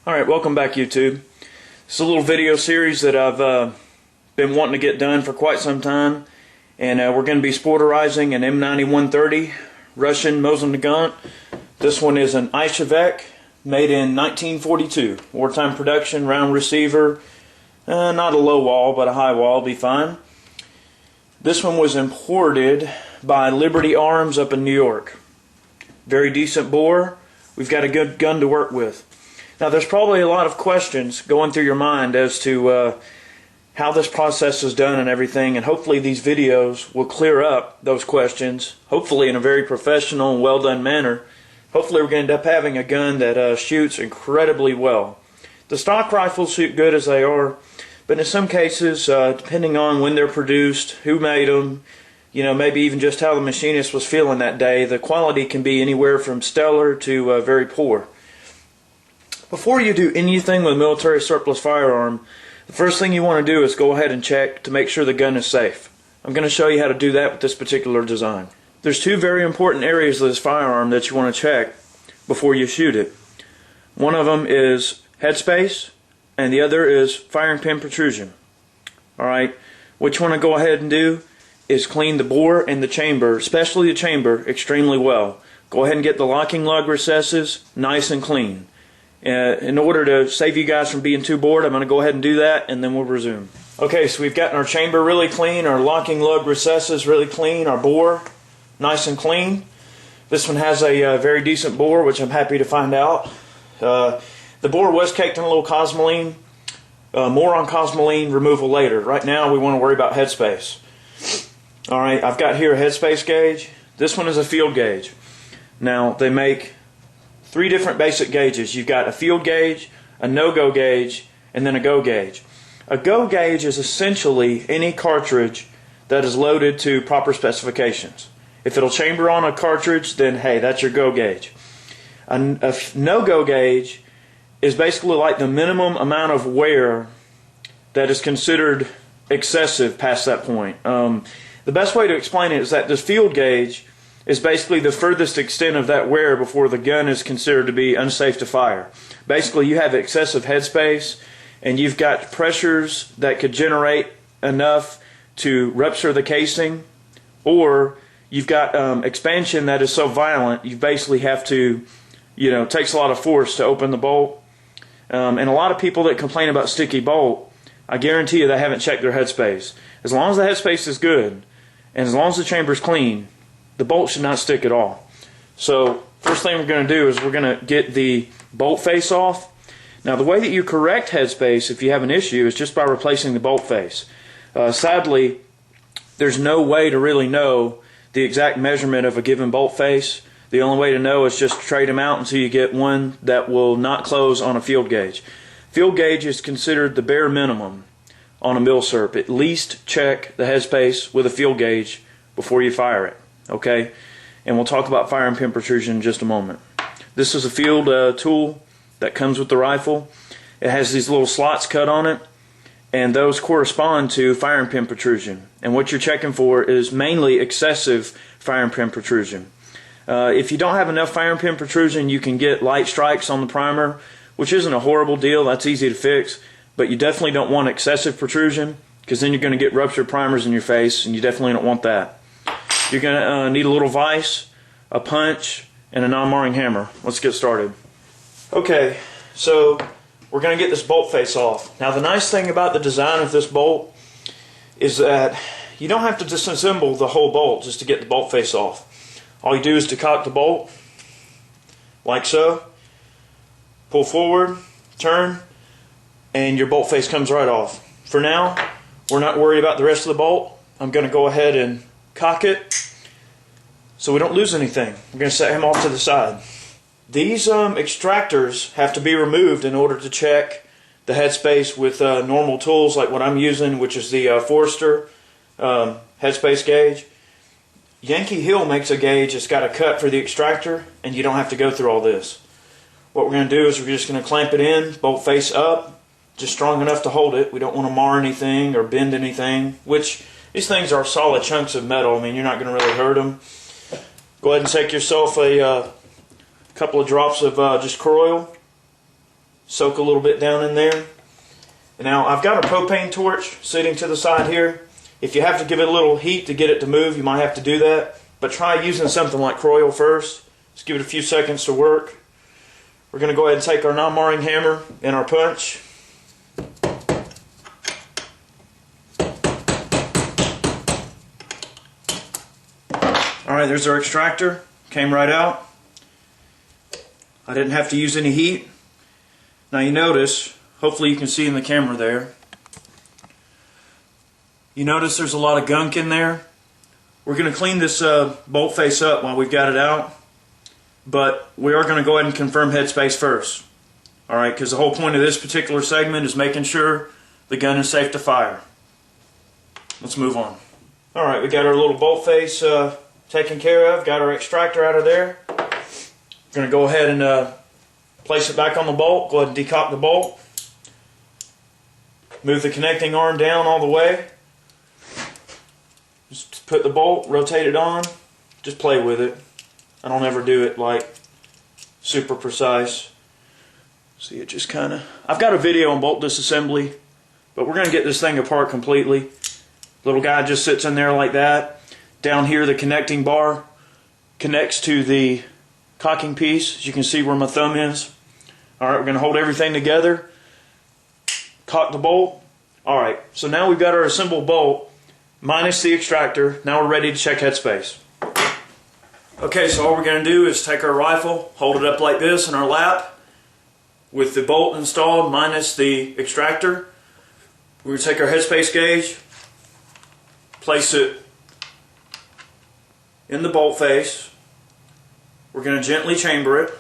Alright, welcome back YouTube. It's a little video series that I've been wanting to get done for quite some time, and we're going to be sporterizing an M9130 Russian Mosin Nagant. This one is an Ishevek made in 1942. Wartime production, round receiver, not a low wall but a high wall will be fine. This one was imported by Liberty Arms up in New York. Very decent bore. We've got a good gun to work with. Now there's probably a lot of questions going through your mind as to how this process is done and everything, and hopefully these videos will clear up those questions, hopefully in a very professional and well done manner. Hopefully we're going to end up having a gun that shoots incredibly well. The stock rifles shoot good as they are, but in some cases, depending on when they're produced, who made them, you know, maybe even just how the machinist was feeling that day, the quality can be anywhere from stellar to very poor. Before you do anything with a military surplus firearm, the first thing you want to do is go ahead and check to make sure the gun is safe. I'm going to show you how to do that with this particular design. There's two very important areas of this firearm that you want to check before you shoot it. One of them is headspace, and the other is firing pin protrusion. Alright, what you want to go ahead and do is clean the bore and the chamber, especially the chamber, extremely well. Go ahead and get the locking lug recesses nice and clean. In order to save you guys from being too bored, I'm going to go ahead and do that, and then we'll resume. Okay, so we've gotten our chamber really clean, our locking lug recesses really clean, our bore nice and clean. This one has a very decent bore, which I'm happy to find out. The bore was caked in a little cosmoline. More on cosmoline removal later. Right now we want to worry about headspace. Alright, I've got here a headspace gauge. This one is a field gauge. Now they make three different basic gauges. You've got a field gauge, a no-go gauge, and then a go gauge. A go gauge is essentially any cartridge that is loaded to proper specifications. If it'll chamber on a cartridge, then hey, that's your go gauge. A no-go gauge is basically like the minimum amount of wear that is considered excessive past that point. The best way to explain it is that this field gauge is basically the furthest extent of that wear before the gun is considered to be unsafe to fire. Basically, you have excessive headspace, and you've got pressures that could generate enough to rupture the casing, or you've got expansion that is so violent you basically have to, you know, it takes a lot of force to open the bolt. And a lot of people that complain about sticky bolt, I guarantee you they haven't checked their headspace. As long as the headspace is good, and as long as the chamber is clean, the bolt should not stick at all. So first thing we're going to do is we're going to get the bolt face off. Now the way that you correct headspace if you have an issue is just by replacing the bolt face. Sadly, there's no way to really know the exact measurement of a given bolt face. The only way to know is just to trade them out until you get one that will not close on a field gauge. Field gauge is considered the bare minimum on a mil-serp. At least check the headspace with a field gauge before you fire it. Okay, and we'll talk about firing pin protrusion in just a moment. This is a field tool that comes with the rifle. It has these little slots cut on it, and those correspond to firing pin protrusion. And what you're checking for is mainly excessive firing pin protrusion. If you don't have enough firing pin protrusion, you can get light strikes on the primer, which isn't a horrible deal. That's easy to fix, but you definitely don't want excessive protrusion, because then you're going to get ruptured primers in your face, and you definitely don't want that. You're going to need a little vise, a punch, and a non-marring hammer. Let's get started. Okay, so we're going to get this bolt face off. Now the nice thing about the design of this bolt is that you don't have to disassemble the whole bolt just to get the bolt face off. All you do is to cock the bolt, like so, pull forward, turn, and your bolt face comes right off. For now, we're not worried about the rest of the bolt. I'm going to go ahead and cock it so we don't lose anything. We're going to set him off to the side. These extractors have to be removed in order to check the headspace with normal tools like what I'm using, which is the Forster headspace gauge. Yankee Hill makes a gauge that's got a cut for the extractor, and you don't have to go through all this. What we're going to do is we're just going to clamp it in, bolt face up, just strong enough to hold it. We don't want to mar anything or bend anything, which these things are solid chunks of metal. I mean, you're not going to really hurt them. Go ahead and take yourself a couple of drops of just core oil. soak a little bit down in there. And now I've got a propane torch sitting to the side here. If you have to give it a little heat to get it to move, you might have to do that. But try using something like Croyle first. Just give it a few seconds to work. We're going to go ahead and take our non-marring hammer and our punch. Alright, there's our extractor. Came right out. I didn't have to use any heat. Now you notice, hopefully you can see in the camera there, you notice there's a lot of gunk in there. We're going to clean this bolt face up while we've got it out, but we are going to go ahead and confirm headspace first. Alright, because the whole point of this particular segment is making sure the gun is safe to fire. Let's move on. Alright, we got our little bolt face taken care of, got our extractor out of there. We're going to go ahead and place it back on the bolt, go ahead and decock the bolt. Move the connecting arm down all the way. Just put the bolt, rotate it on, just play with it. I don't ever do it like super precise. See, it just kind of... I've got a video on bolt disassembly, but we're going to get this thing apart completely. Little guy just sits in there like that. Down here the connecting bar connects to the cocking piece. As you can see where my thumb is. Alright, we're going to hold everything together. Cock the bolt. Alright, so now we've got our assembled bolt minus the extractor. Now we're ready to check headspace. Okay, so all we're going to do is take our rifle, hold it up like this in our lap with the bolt installed minus the extractor. We're going to take our headspace gauge, place it in the bolt face. We're going to gently chamber it,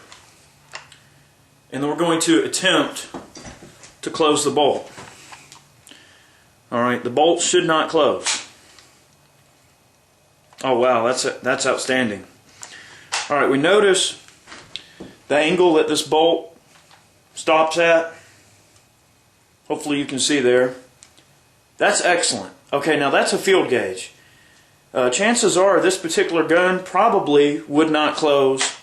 and then we're going to attempt to close the bolt. Alright, the bolt should not close. Oh wow, that's outstanding. Alright, we notice the angle that this bolt stops at. Hopefully you can see there. That's excellent. Okay, now that's a field gauge. Chances are this particular gun probably would not close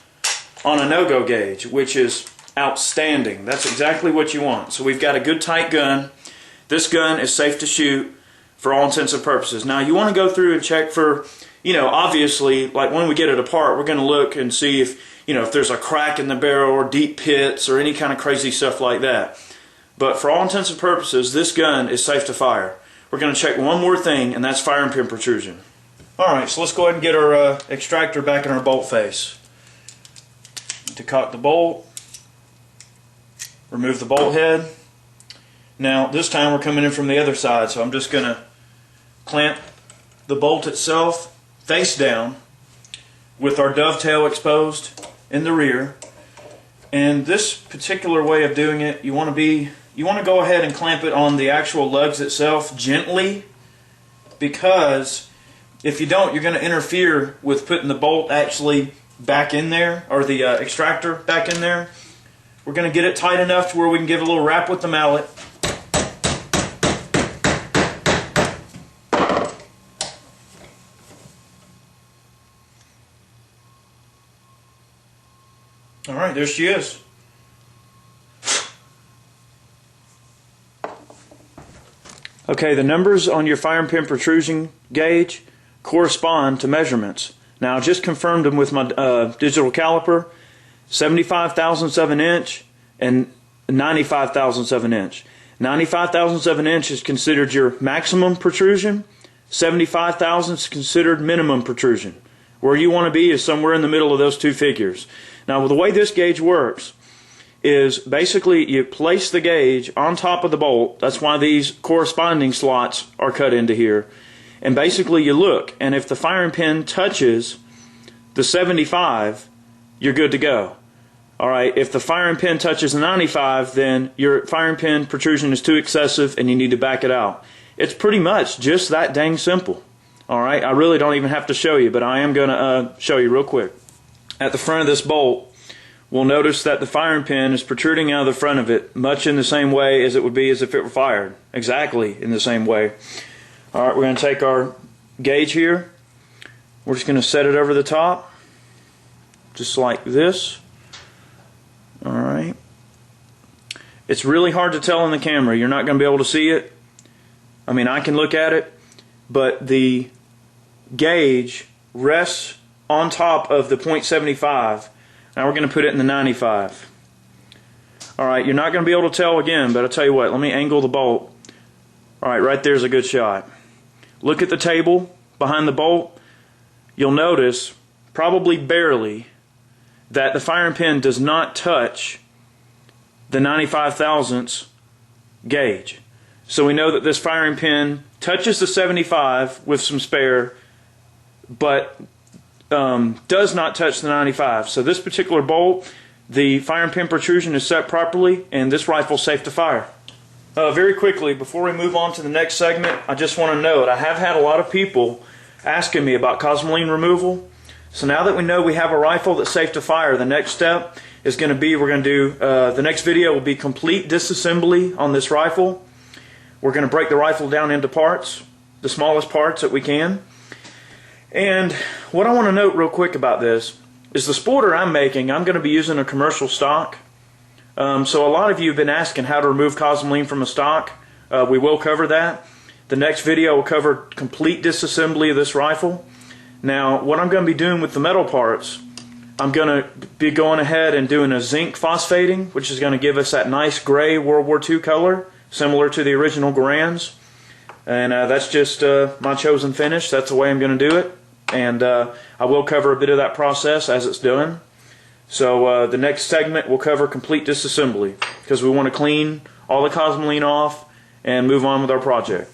on a no-go gauge, which is outstanding. That's exactly what you want. So we've got a good tight gun. This gun is safe to shoot for all intents and purposes. Now you want to go through and check for, obviously, like when we get it apart, we're going to look and see if, if there's a crack in the barrel or deep pits or any kind of crazy stuff like that. But for all intents and purposes, this gun is safe to fire. We're going to check one more thing, and that's firing pin protrusion. Alright, so let's go ahead and get our extractor back in our bolt face. To cock the bolt, remove the bolt head. Now this time we're coming in from the other side, so I'm just going to clamp the bolt itself face down with our dovetail exposed in the rear. And this particular way of doing it, you want to go ahead and clamp it on the actual lugs itself gently, because if you don't, you're going to interfere with putting the bolt actually back in there, or the extractor back in there. We're going to get it tight enough to where we can give it a little rap with the mallet. Alright, there she is. Okay, the numbers on your firing pin protrusion gauge correspond to measurements. Now I just confirmed them with my digital caliper. 75 thousandths of an inch and 95 thousandths of an inch. 95 thousandths of an inch is considered your maximum protrusion. 75 thousandths is considered minimum protrusion. Where you want to be is somewhere in the middle of those two figures. Now the way this gauge works is basically you place the gauge on top of the bolt. That's why these corresponding slots are cut into here. And basically you look, and if the firing pin touches the 75, you're good to go. Alright, if the firing pin touches the 95, then your firing pin protrusion is too excessive and you need to back it out. It's pretty much just that dang simple. Alright, I really don't even have to show you, but I am going to show you real quick. At the front of this bolt, we'll notice that the firing pin is protruding out of the front of it, much in the same way as it would be as if it were fired. Exactly in the same way. Alright, we're going to take our gauge here. We're just going to set it over the top, just like this. Alright. It's really hard to tell in the camera. You're not going to be able to see it. I mean, I can look at it, but the gauge rests on top of the .75. Now we're going to put it in the 95. Alright, you're not going to be able to tell again, but I'll tell you what, let me angle the bolt. Alright, right there's a good shot. Look at the table behind the bolt. You'll notice, probably barely, that the firing pin does not touch the 95 thousandths gauge. So we know that this firing pin touches the 75 with some spare, but does not touch the 95. So this particular bolt, the firing pin protrusion is set properly, and this rifle is safe to fire. Very quickly, before we move on to the next segment, I just want to note, I have had a lot of people asking me about cosmoline removal. So now that we know we have a rifle that's safe to fire, the next step is going to be, we're going to do, the next video will be complete disassembly on this rifle. We're going to break the rifle down into parts, the smallest parts that we can. And what I want to note real quick about this is the sporter I'm making, I'm going to be using a commercial stock. So a lot of you have been asking how to remove cosmoline from a stock. We will cover that. The next video will cover complete disassembly of this rifle. Now, what I'm going to be doing with the metal parts, I'm going to be going ahead and doing a zinc phosphating, which is going to give us that nice gray World War II color, similar to the original Garands. And that's just my chosen finish. That's the way I'm going to do it. And I will cover a bit of that process as it's done. So the next segment will cover complete disassembly, because we want to clean all the cosmoline off and move on with our project.